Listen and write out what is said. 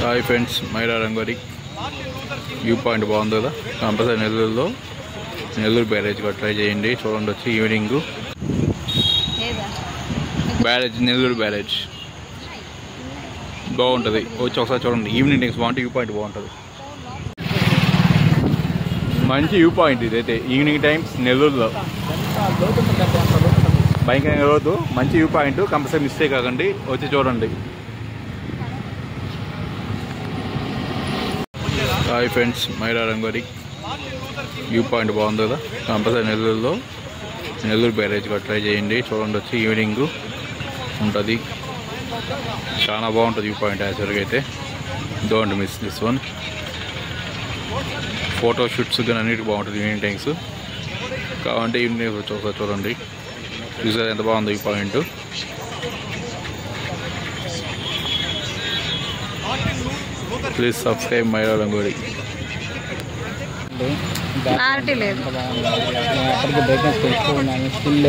Hi friends, Maira Rangoli view point బాగుంది కదా. Compulsory Nellore barrage కూడా ట్రై చేయండి. చూడండి, వచ్చి ఈవినింగ్ బ్యారేజ్, నెల్లూరు బ్యారేజ్ బాగుంటుంది. వచ్చి ఒకసారి చూడండి. ఈవినింగ్ టైమ్స్ బాగుంటుంది. వ్యూ పాయింట్ బాగుంటుంది. మంచి వ్యూ పాయింట్ ఇదైతే. ఈవినింగ్ టైమ్స్ నెల్లూరులో భయంకరంగా రోజు మంచి వ్యూ పాయింట్. కంపల్సరీ మిస్ కాకండి, వచ్చి చూడండి. Hi friends, Maira Rangoli view point బాగుంది కదా. కంపల్సరీ నెల్లూరు బ్యారేజ్ కూడా ట్రై చేయండి. చూడండి, వచ్చి ఈవినింగ్ ఉంటుంది. చాలా బాగుంటుంది వ్యూ పాయింట్. యాక్చువల్గా అయితే don't miss this one. Photo shoots కానీ అన్నిటికీ బాగుంటుంది ఈవినింగ్ టైమ్స్. కావాలంటే ఈవినింగ్ వచ్చి ఒకసారి చూడండి. చూసారు ఎంత బాగుంది view point. Please subscribe Maira Rangoli. అప్పటికి బ్రేక్నెస్ ఎక్కువ ఉన్నాను స్టిల్.